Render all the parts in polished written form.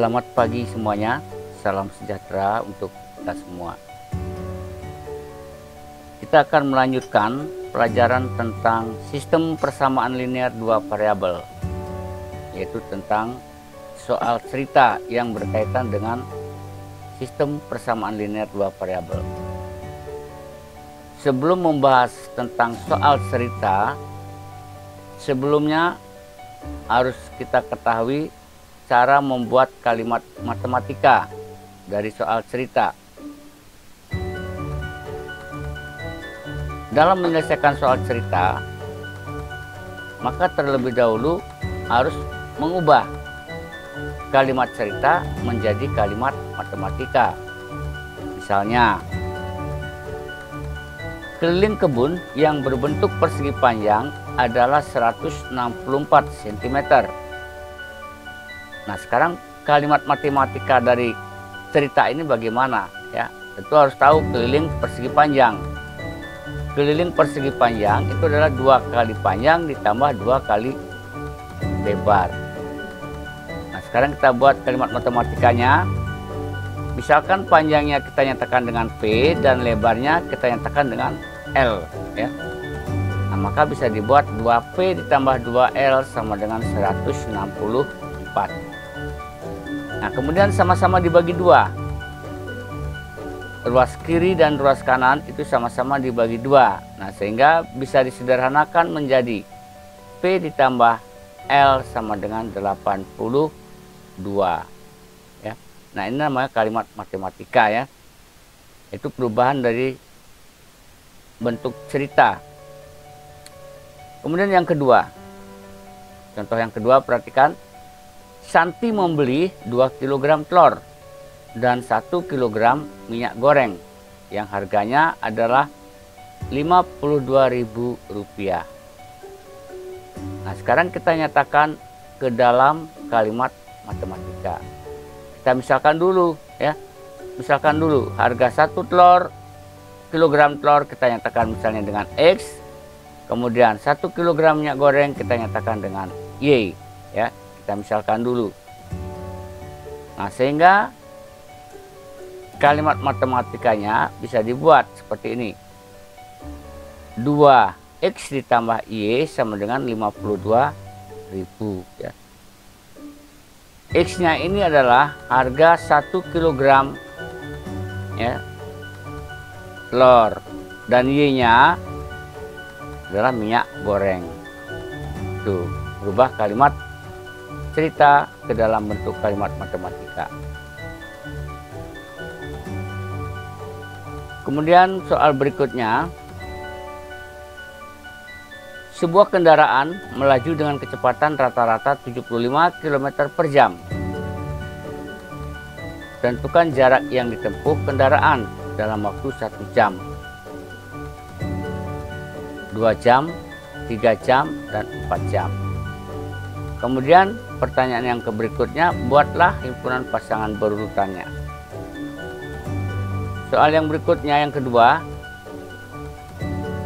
Selamat pagi semuanya, salam sejahtera untuk kita semua. Kita akan melanjutkan pelajaran tentang sistem persamaan linear dua variabel, yaitu tentang soal cerita yang berkaitan dengan sistem persamaan linear dua variabel. Sebelum membahas tentang soal cerita, sebelumnya harus kita ketahui cara membuat kalimat matematika dari soal cerita. Dalam menyelesaikan soal cerita, maka terlebih dahulu harus mengubah kalimat cerita menjadi kalimat matematika. Misalnya, keliling kebun yang berbentuk persegi panjang adalah 164 cm. Nah, sekarang kalimat matematika dari cerita ini bagaimana? Ya, tentu harus tahu keliling persegi panjang. Keliling persegi panjang itu adalah 2 kali panjang ditambah 2 kali lebar. Nah, sekarang kita buat kalimat matematikanya. Misalkan panjangnya kita nyatakan dengan P dan lebarnya kita nyatakan dengan L, ya. Nah, maka bisa dibuat 2P ditambah 2L sama dengan 164. Nah, kemudian sama-sama dibagi 2. Ruas kiri dan ruas kanan itu sama-sama dibagi 2. Nah, sehingga bisa disederhanakan menjadi P ditambah L sama dengan 82. Ya. Nah, ini namanya kalimat matematika, ya. Itu perubahan dari bentuk cerita. Kemudian yang kedua. Contoh yang kedua, perhatikan. Santi membeli 2 kg telur dan 1 kg minyak goreng yang harganya adalah Rp52.000. Nah, sekarang kita nyatakan ke dalam kalimat matematika. Kita misalkan dulu, ya. Misalkan dulu harga 1 kilogram telur kita nyatakan misalnya dengan X. Kemudian 1 kg minyak goreng kita nyatakan dengan Y, ya. Kita misalkan dulu. Nah, sehingga kalimat matematikanya bisa dibuat seperti ini. 2X ditambah Y sama dengan 52.000, ya. X-nya ini adalah harga 1 kg, ya, telur, dan Y-nya adalah minyak goreng. Tuh, berubah kalimat cerita ke dalam bentuk kalimat matematika. Kemudian soal berikutnya, sebuah kendaraan melaju dengan kecepatan rata-rata 75 km per jam. Tentukan jarak yang ditempuh kendaraan dalam waktu 1 jam, 2 jam, 3 jam, dan 4 jam. Kemudian pertanyaan yang berikutnya, buatlah himpunan pasangan berurutannya. Soal yang berikutnya yang kedua,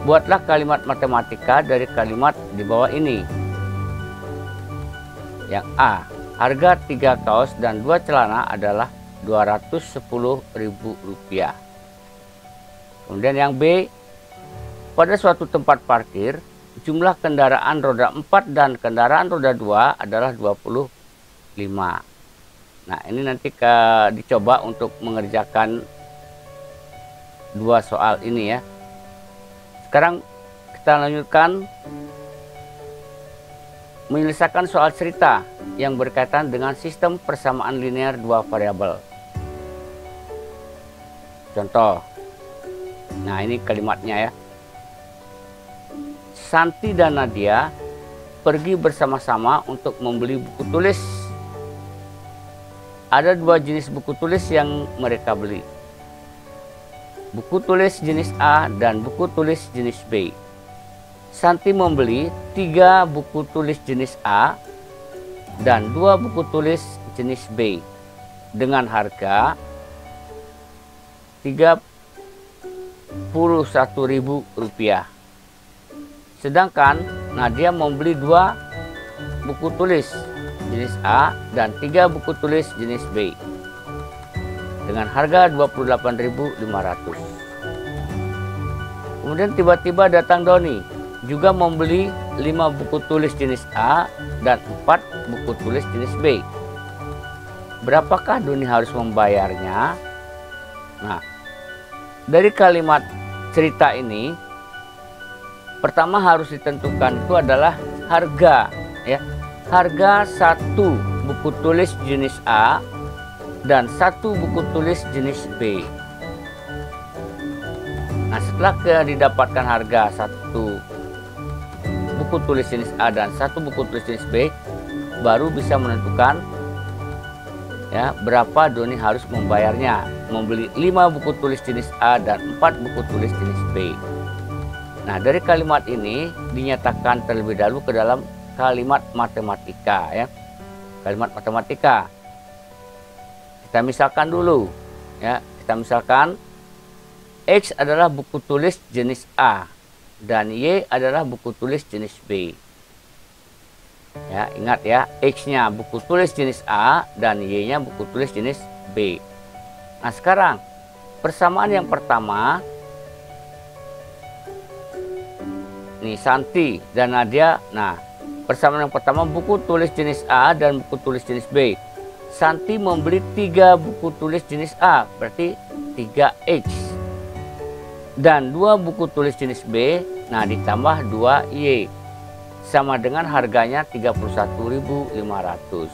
buatlah kalimat matematika dari kalimat di bawah ini. Yang A, harga 3 kaos dan 2 celana adalah Rp210.000. Kemudian yang B, pada suatu tempat parkir, jumlah kendaraan roda 4 dan kendaraan roda 2 adalah 25. Nah, ini nanti dicoba untuk mengerjakan 2 soal ini, ya. Sekarang kita lanjutkan menyelesaikan soal cerita yang berkaitan dengan sistem persamaan linear 2 variabel. Contoh. Nah, ini kalimatnya, ya. Santi dan Nadia pergi bersama-sama untuk membeli buku tulis. Ada 2 jenis buku tulis yang mereka beli. Buku tulis jenis A dan buku tulis jenis B. Santi membeli 3 buku tulis jenis A dan 2 buku tulis jenis B dengan harga Rp31.000. Sedangkan Nadia membeli 2 buku tulis jenis A dan 3 buku tulis jenis B dengan harga 28.500. Kemudian tiba-tiba datang Doni juga membeli 5 buku tulis jenis A dan 4 buku tulis jenis B. Berapakah Doni harus membayarnya? Nah, dari kalimat cerita ini pertama harus ditentukan itu adalah harga, ya. Harga 1 buku tulis jenis A dan 1 buku tulis jenis B. Nah, setelah didapatkan harga 1 buku tulis jenis A dan 1 buku tulis jenis B, baru bisa menentukan ya berapa Doni harus membayarnya. Membeli 5 buku tulis jenis A dan 4 buku tulis jenis B. Nah, dari kalimat ini dinyatakan terlebih dahulu ke dalam kalimat matematika, ya. Kalimat matematika. Kita misalkan dulu, ya. Kita misalkan X adalah buku tulis jenis A dan Y adalah buku tulis jenis B. Ya, ingat ya, X-nya buku tulis jenis A dan Y-nya buku tulis jenis B. Nah, sekarang persamaan yang pertama, nih Santi dan Nadia. Nah, persamaan yang pertama buku tulis jenis A dan buku tulis jenis B. Santi membeli 3 buku tulis jenis A, berarti 3X. Dan 2 buku tulis jenis B, nah ditambah 2Y. Sama dengan harganya 31.500.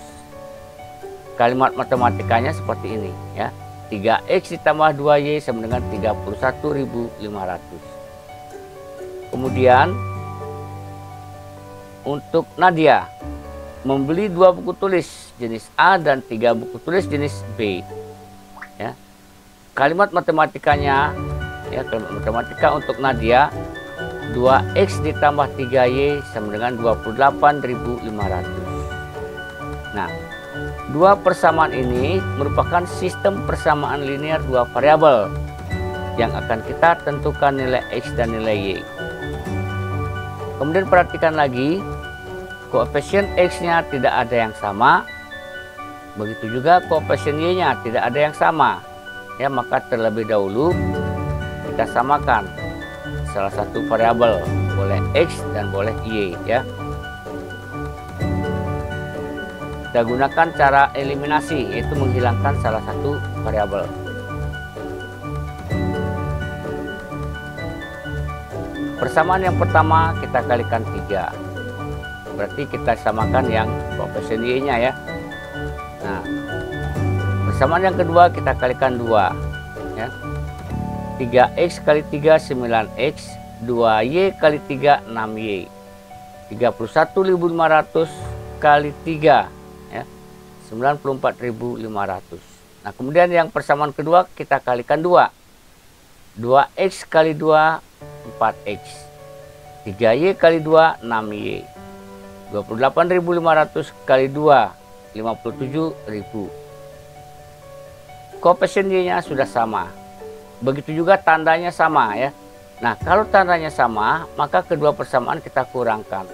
Kalimat matematikanya seperti ini, ya. 3X ditambah 2Y sama dengan 31.500. Kemudian untuk Nadia membeli 2 buku tulis jenis A dan 3 buku tulis jenis B. Ya. Kalimat matematikanya, ya, kalimat matematika untuk Nadia 2X ditambah 3Y sama dengan 28.500. Nah, 2 persamaan ini merupakan sistem persamaan linear 2 variabel yang akan kita tentukan nilai X dan nilai Y. Kemudian perhatikan lagi, koefisien X-nya tidak ada yang sama, begitu juga koefisien Y-nya tidak ada yang sama. Ya, maka terlebih dahulu kita samakan salah satu variabel, boleh X dan boleh Y, ya. Kita gunakan cara eliminasi, yaitu menghilangkan salah satu variabel. Persamaan yang pertama kita kalikan 3. Berarti kita samakan yang koefisien Y-nya, ya. Nah, persamaan yang kedua kita kalikan 2, ya. 3X kali 3 9X, 2Y kali 3 6Y. 31.500 kali 3, ya. 94.500. Nah, kemudian yang persamaan kedua kita kalikan 2. 2X kali 2 4X. 3Y kali 2 6Y. 28.500 kali 2 57.000. Koefisien Y-nya sudah sama. Begitu juga tandanya sama, ya. Nah, kalau tandanya sama, maka kedua persamaan kita kurangkan.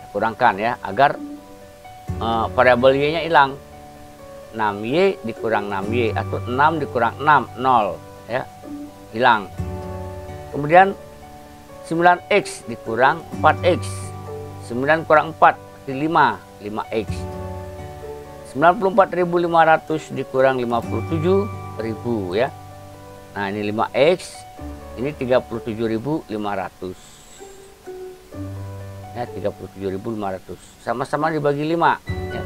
Kurangkan, ya, agar variabel Y-nya hilang. 6Y dikurang 6Y atau 6 dikurang 6 0, ya. Hilang. Kemudian 9X dikurang 4X. 9 kurang 4 5, 5X. 94.500 dikurang 57.000, ya. Nah, ini 5X, ini 37.500. Ya, 37.500. Sama-sama dibagi 5, ya.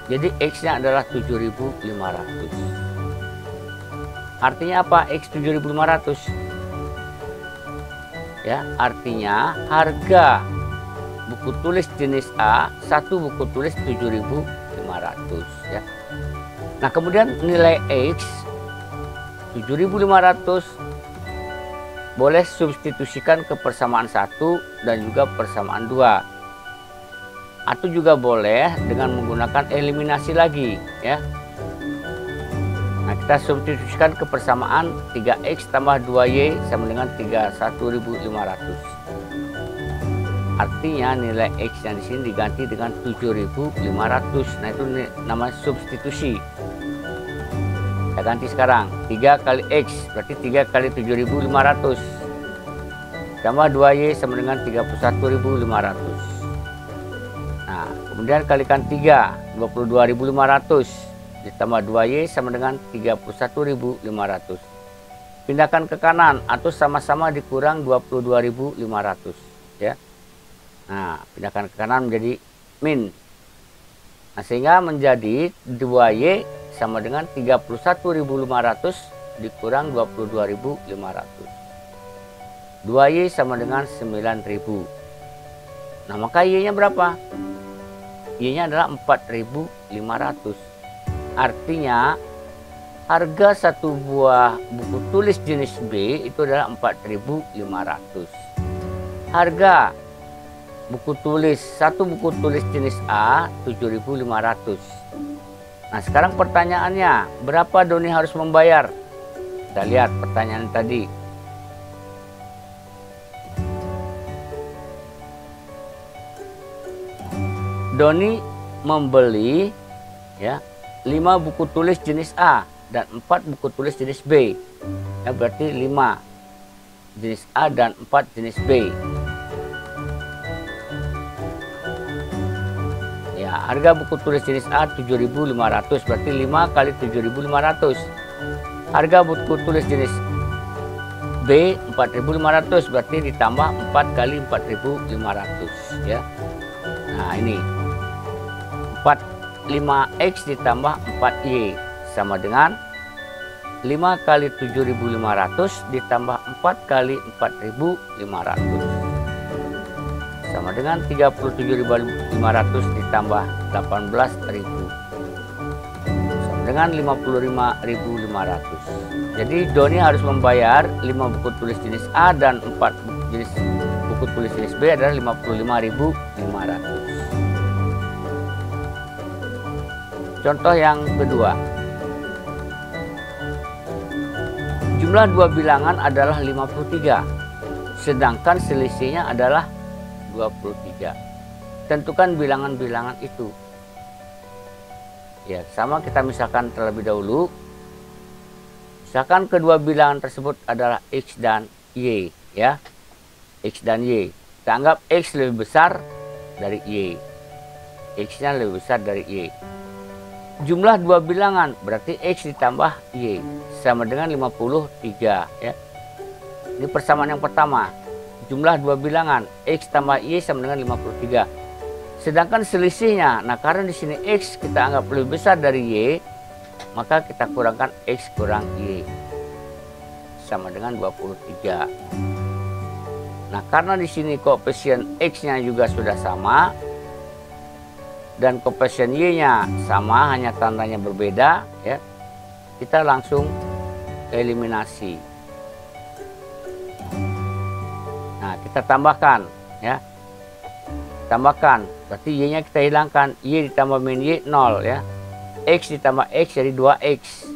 Jadi X-nya adalah 7.500. Artinya apa X 7.500? Ya, artinya harga buku tulis jenis A, 1 buku tulis 7.500, ya. Nah, kemudian nilai X 7.500 boleh substitusikan ke persamaan 1 dan juga persamaan 2. Atau juga boleh dengan menggunakan eliminasi lagi, ya. Nah, kita substitusikan ke persamaan 3X tambah 2Y sama dengan 31.500. Artinya nilai X yang di sini diganti dengan 7.500. Nah itu namanya substitusi. Kita ganti sekarang 3 kali X berarti 3 kali 7.500 tambah 2Y sama dengan 31.500. Nah kemudian kalikan 3, 22.500 ditambah 2Y sama dengan 31.500. Pindahkan ke kanan atau sama-sama dikurang 22.500 ya. Nah pindahkan ke kanan menjadi min. Nah sehingga menjadi 2Y sama dengan 31.500 dikurang 22.500. 2Y sama dengan 9.000. Nah maka Y nya berapa? Y nya adalah 4.500. Artinya harga satu buah buku tulis jenis B itu adalah 4.500. Harga satu buku tulis jenis A 7.500. Nah sekarang pertanyaannya, berapa Doni harus membayar? Kita lihat pertanyaan tadi. Doni membeli ya 5 buku tulis jenis A dan 4 buku tulis jenis B. Ya, berarti 5 jenis A dan 4 jenis B. Ya, harga buku tulis jenis A 7.500 berarti 5 kali 7.500. Harga buku tulis jenis B 4.500 berarti ditambah 4 kali 4.500 ya. Nah, ini 5X ditambah 4Y sama dengan 5 kali 7.500 ditambah 4 kali 4.500 sama dengan 37.500 ditambah 18.000 sama dengan 55.500. Jadi Doni harus membayar 5 buku tulis jenis A dan 4 jenis buku tulis jenis B adalah 55.500. Contoh yang kedua, jumlah dua bilangan adalah 53, sedangkan selisihnya adalah 23. Tentukan bilangan-bilangan itu. Ya, sama kita misalkan terlebih dahulu. Misalkan kedua bilangan tersebut adalah X dan Y, ya. X dan Y. Kita anggap X lebih besar dari Y. X-nya lebih besar dari Y. Jumlah dua bilangan berarti X ditambah Y sama dengan 53 ya. Ini persamaan yang pertama. Jumlah dua bilangan X tambah Y sama dengan 53. Sedangkan selisihnya, nah karena di sini X kita anggap lebih besar dari Y, maka kita kurangkan X kurang Y sama dengan 23. Nah karena di sini koefisien X-nya juga sudah sama dan koefisien Y-nya sama, hanya tandanya berbeda ya. Kita langsung eliminasi. Nah, kita tambahkan ya. Tambahkan, berarti Y-nya kita hilangkan. Y ditambah min Y 0 ya. X ditambah X jadi 2X.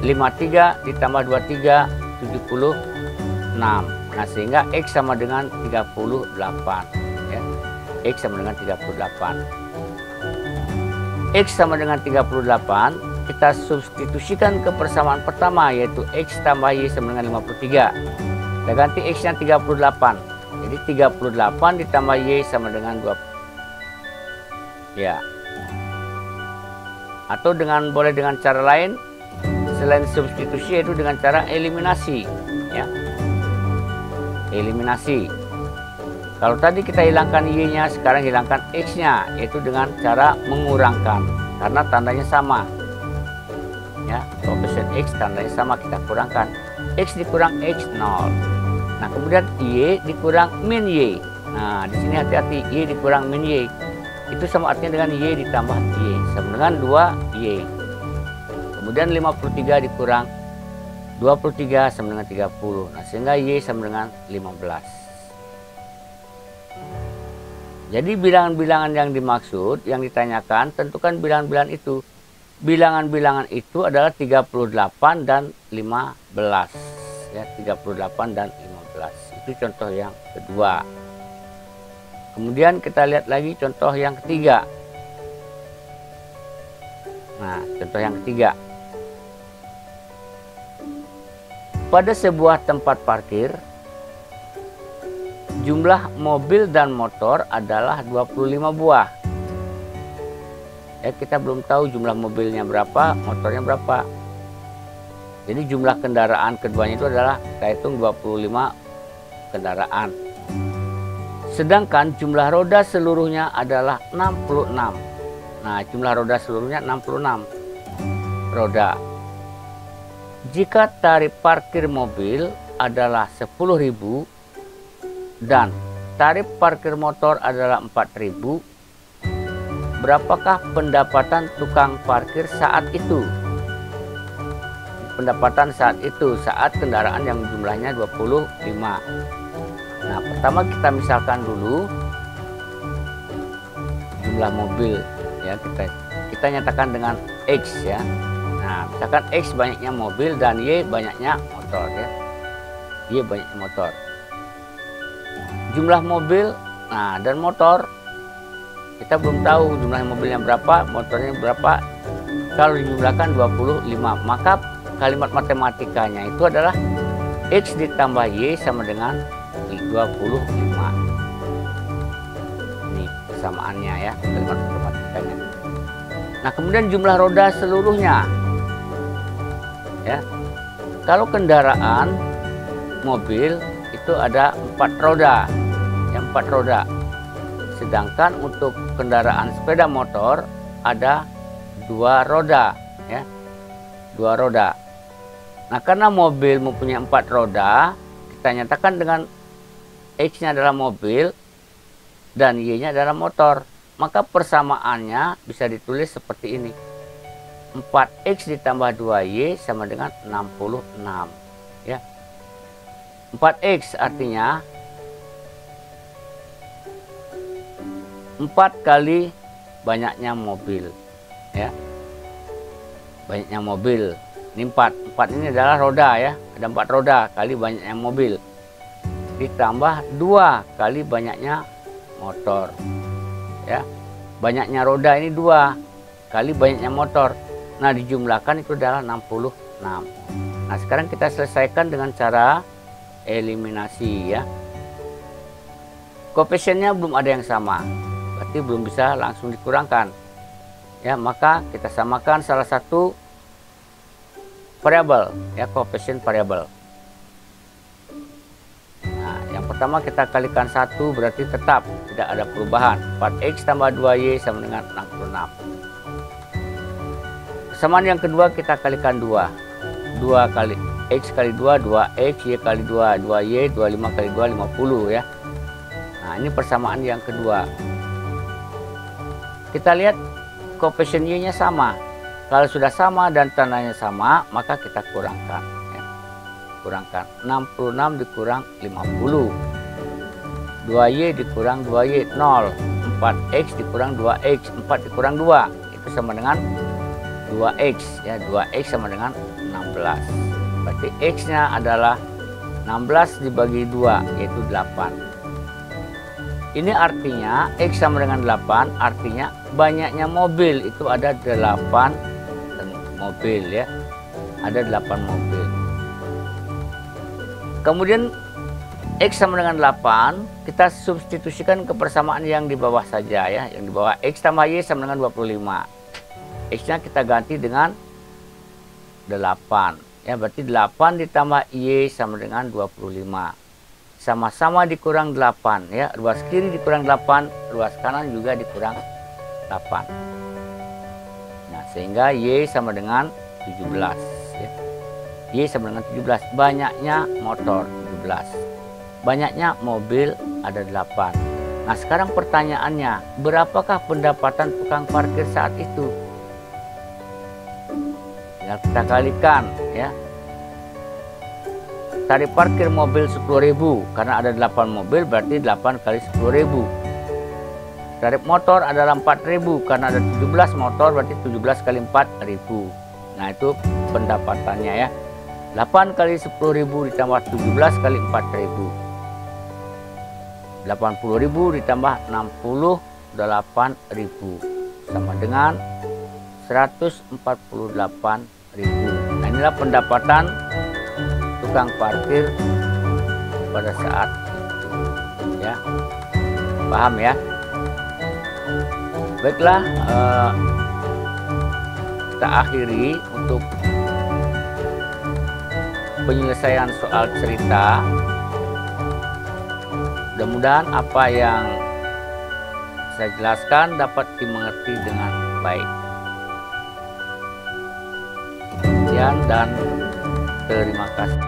53 ditambah 23 76. Nah, sehingga X sama dengan 38 ya. X sama dengan 38. X sama dengan 38, kita substitusikan ke persamaan pertama, yaitu X tambah Y sama dengan 53. Kita ganti X-nya 38. Jadi 38 ditambah Y sama dengan 20. Ya. Atau boleh dengan cara lain, selain substitusi, yaitu dengan cara eliminasi. Ya. Eliminasi. Kalau tadi kita hilangkan Y-nya, sekarang hilangkan X-nya, yaitu dengan cara mengurangkan, karena tandanya sama. Ya, koefisien X tandanya sama, kita kurangkan. X dikurang X 0. Nah, kemudian Y dikurang min Y. Nah, di sini hati-hati, Y dikurang min Y. Itu sama artinya dengan Y ditambah Y, sama dengan 2Y. Kemudian 53 dikurang 23 sama dengan 30. Nah, sehingga Y sama dengan 15. Jadi bilangan-bilangan yang dimaksud, yang ditanyakan, tentukan bilangan-bilangan itu. Bilangan-bilangan itu adalah 38 dan 15. Ya, 38 dan 15. Itu contoh yang kedua. Kemudian kita lihat lagi contoh yang ketiga. Nah, contoh yang ketiga. Pada sebuah tempat parkir, jumlah mobil dan motor adalah 25 buah. Ya, kita belum tahu jumlah mobilnya berapa, motornya berapa. Jadi jumlah kendaraan keduanya itu adalah kita hitung 25 kendaraan. Sedangkan jumlah roda seluruhnya adalah 66. Nah, jumlah roda seluruhnya 66 roda. Jika tarif parkir mobil adalah 10.000 dan tarif parkir motor adalah 4.000, berapakah pendapatan tukang parkir saat itu? Pendapatan saat itu, saat kendaraan yang jumlahnya 25. Nah, pertama kita misalkan dulu jumlah mobil, ya, kita nyatakan dengan X, ya. Nah, misalkan X banyaknya mobil dan Y banyaknya motor, ya. Y banyaknya motor. Jumlah mobil, nah, dan motor kita belum tahu jumlah mobilnya berapa, motornya berapa. Kalau dijumlahkan 25, maka kalimat matematikanya itu adalah X ditambah Y sama dengan 25. Ini persamaannya, ya, kalimat matematikanya. Nah, kemudian jumlah roda seluruhnya, ya. Kalau kendaraan mobil itu ada 4 roda, ya, 4 roda. Sedangkan untuk kendaraan sepeda motor ada 2 roda, ya, 2 roda. Nah, karena mobil mempunyai 4 roda, kita nyatakan dengan X-nya adalah mobil dan Y-nya adalah motor. Maka persamaannya bisa ditulis seperti ini. 4X ditambah 2Y sama dengan 66. Ya. 4X artinya 4 kali banyaknya mobil, ya, banyaknya mobil. Ini 4 ini adalah roda, ya, ada 4 roda kali banyaknya mobil, ditambah 2 kali banyaknya motor, ya. Banyaknya roda ini 2 kali banyaknya motor. Nah, dijumlahkan itu adalah 66. Nah, sekarang kita selesaikan dengan cara eliminasi, ya. Koefisiennya belum ada yang sama, berarti belum bisa langsung dikurangkan, ya. Maka kita samakan salah satu variabel, ya, koefisien variabel. Nah, yang pertama kita kalikan 1 berarti tetap tidak ada perubahan. 4X tambah 2Y sama dengan 66. Persamaan yang kedua kita kalikan 2. 2 kali X kali 2, 2X, Y kali 2, 2Y, 25 kali 2, 50, ya. Nah, ini persamaan yang kedua. Kita lihat koefisien Y-nya sama. Kalau sudah sama dan tandanya sama, maka kita kurangkan, ya. Kurangkan 66 dikurang 50, 2Y dikurang 2Y 0, 4X dikurang 2X, 4 dikurang 2 itu sama dengan 2X, ya. 2X sama dengan 16. Berarti X-nya adalah 16 dibagi 2, yaitu 8. Ini artinya X sama dengan 8, artinya banyaknya mobil itu ada 8 mobil, ya. Ada 8 mobil. Kemudian X sama dengan 8, kita substitusikan ke persamaan yang di bawah saja, ya. Yang di bawah X tambah Y sama dengan 25. X-nya kita ganti dengan 8, ya. Berarti 8 ditambah Y sama dengan 25. Sama-sama dikurang 8, ya. Ruas kiri dikurang 8, ruas kanan juga dikurang 8. Nah, sehingga Y sama dengan 17, ya. Y sama dengan 17. Banyaknya motor 17. Banyaknya mobil ada 8. Nah, sekarang pertanyaannya, berapakah pendapatan tukang parkir saat itu? Tinggal kita kalikan, ya. Tarif parkir mobil 10.000 karena ada 8 mobil, berarti 8 kali 10.000. Tarif motor adalah 4.000 karena ada 17 motor, berarti 17 kali 4.000. Nah, itu pendapatannya, ya. 8 kali 10.000 ditambah 17 kali 4.000. 80.000 ditambah 68.000 sama dengan 148.000. Nah, inilah pendapatan tukang parkir pada saat itu, ya. Paham ya? Baiklah, kita akhiri untuk penyelesaian soal cerita. Mudah-mudahan apa yang saya jelaskan dapat dimengerti dengan baik. Sekian dan terima kasih.